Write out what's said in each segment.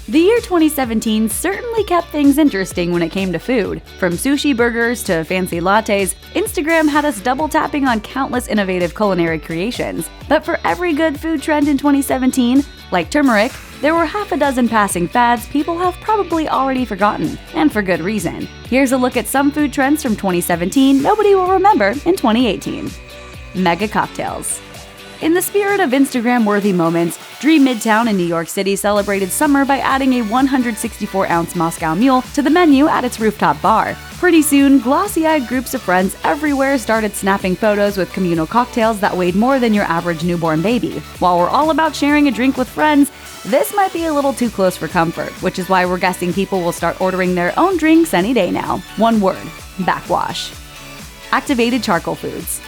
The year 2017 certainly kept things interesting when it came to food. From sushi burgers to fancy lattes, Instagram had us double tapping on countless innovative culinary creations. But for every good food trend in 2017, like turmeric, there were half a dozen passing fads people have probably already forgotten, and for good reason. Here's a look at some food trends from 2017 nobody will remember in 2018. Mega cocktails. In the spirit of Instagram-worthy moments, Dream Midtown in New York City celebrated summer by adding a 164-ounce Moscow Mule to the menu at its rooftop bar. Pretty soon, glossy-eyed groups of friends everywhere started snapping photos with communal cocktails that weighed more than your average newborn baby. While we're all about sharing a drink with friends, this might be a little too close for comfort, which is why we're guessing people will start ordering their own drinks any day now. One word: backwash. Activated charcoal foods.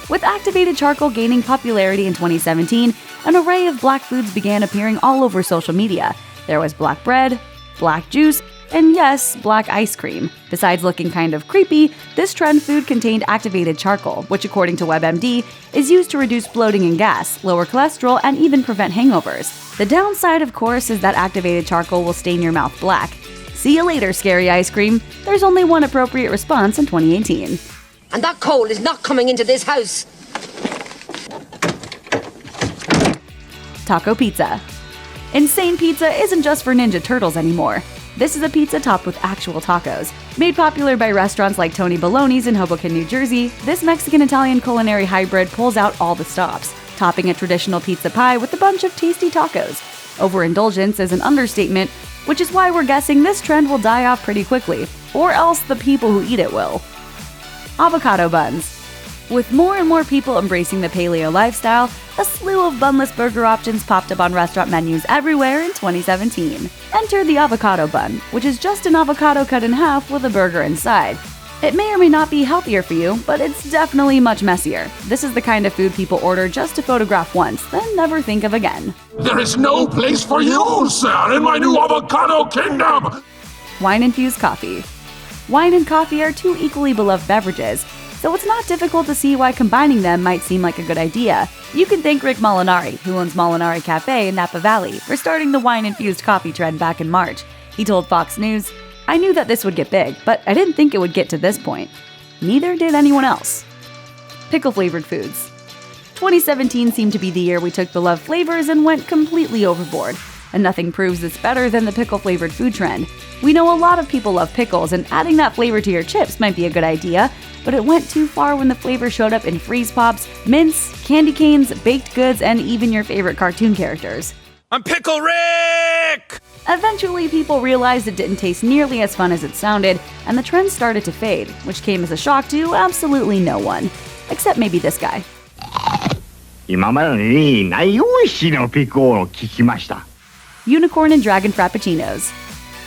With activated charcoal gaining popularity in 2017, an array of black foods began appearing all over social media. There was black bread, black juice, and yes, black ice cream. Besides looking kind of creepy, this trend food contained activated charcoal, which according to WebMD, is used to reduce bloating and gas, lower cholesterol, and even prevent hangovers. The downside, of course, is that activated charcoal will stain your mouth black. See you later, scary ice cream. There's only one appropriate response in 2018. And that coal is not coming into this house. Taco pizza. Insane pizza isn't just for Ninja Turtles anymore. This is a pizza topped with actual tacos. Made popular by restaurants like Tony Baloney's in Hoboken, New Jersey, this Mexican-Italian culinary hybrid pulls out all the stops, topping a traditional pizza pie with a bunch of tasty tacos. Overindulgence is an understatement, which is why we're guessing this trend will die off pretty quickly, or else the people who eat it will. Avocado buns. With more and more people embracing the paleo lifestyle, a slew of bunless burger options popped up on restaurant menus everywhere in 2017. Enter the avocado bun, which is just an avocado cut in half with a burger inside. It may or may not be healthier for you, but it's definitely much messier. This is the kind of food people order just to photograph once, then never think of again. There is no place for you, sir, in my new avocado kingdom! Wine-infused coffee. Wine and coffee are two equally beloved beverages, so it's not difficult to see why combining them might seem like a good idea. You can thank Rick Molinari, who owns Molinari Cafe in Napa Valley, for starting the wine-infused coffee trend back in March. He told Fox News, "I knew that this would get big, but I didn't think it would get to this point. Neither did anyone else." Pickle-flavored foods. 2017 seemed to be the year we took beloved flavors and went completely overboard. And nothing proves this better than the pickle-flavored food trend. We know a lot of people love pickles, and adding that flavor to your chips might be a good idea, but it went too far when the flavor showed up in freeze pops, mints, candy canes, baked goods, and even your favorite cartoon characters. I'm Pickle Rick! Eventually, people realized it didn't taste nearly as fun as it sounded, and the trend started to fade, which came as a shock to absolutely no one. Except maybe this guy. 今までにない美味しいのピコを聞きました。 Unicorn and Dragon Frappuccinos.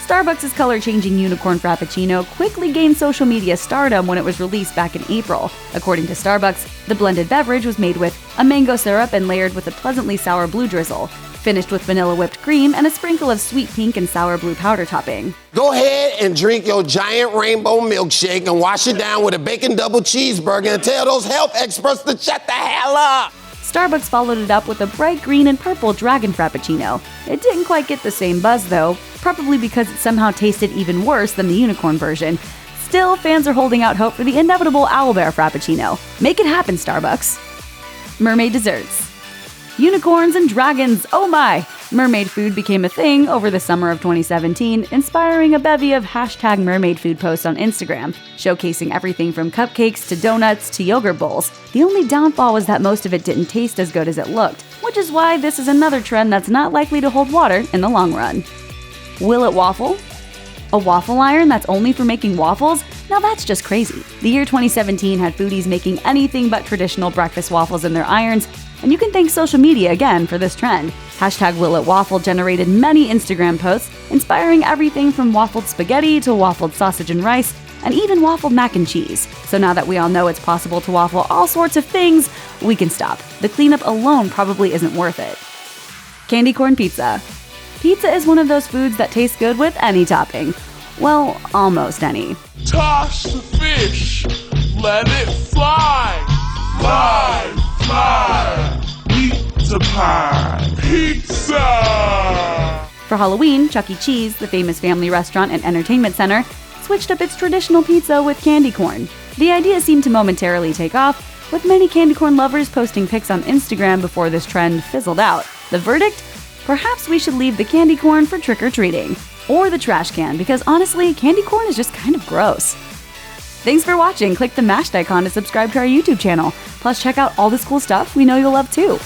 Starbucks' color-changing Unicorn Frappuccino quickly gained social media stardom when it was released back in April. According to Starbucks, the blended beverage was made with a mango syrup and layered with a pleasantly sour blue drizzle, finished with vanilla whipped cream and a sprinkle of sweet pink and sour blue powder topping. Go ahead and drink your giant rainbow milkshake and wash it down with a bacon double cheeseburger and tell those health experts to shut the hell up! Starbucks followed it up with a bright green and purple Dragon Frappuccino. It didn't quite get the same buzz though, probably because it somehow tasted even worse than the unicorn version. Still, fans are holding out hope for the inevitable Owlbear Frappuccino. Make it happen, Starbucks. Mermaid desserts. Unicorns and dragons, oh my! Mermaid food became a thing over the summer of 2017, inspiring a bevy of #mermaid food posts on Instagram, showcasing everything from cupcakes to donuts to yogurt bowls. The only downfall was that most of it didn't taste as good as it looked, which is why this is another trend that's not likely to hold water in the long run. Will it waffle? A waffle iron that's only for making waffles? Now that's just crazy. The year 2017 had foodies making anything but traditional breakfast waffles in their irons, and you can thank social media again for this trend. #WillItWaffle generated many Instagram posts, inspiring everything from waffled spaghetti to waffled sausage and rice, and even waffled mac and cheese. So now that we all know it's possible to waffle all sorts of things, we can stop. The cleanup alone probably isn't worth it. Candy corn pizza. Pizza is one of those foods that tastes good with any topping. Well, almost any. Toss the fish, let it fly, fly, fly. Pizza pie, pizza! For Halloween, Chuck E. Cheese, the famous family restaurant and entertainment center, switched up its traditional pizza with candy corn. The idea seemed to momentarily take off, with many candy corn lovers posting pics on Instagram before this trend fizzled out. The verdict? Perhaps we should leave the candy corn for trick-or-treating. Or the trash can, because honestly, candy corn is just kind of gross. Thanks for watching. Click the mashed icon to subscribe to our YouTube channel. Plus, check out all this cool stuff we know you'll love too.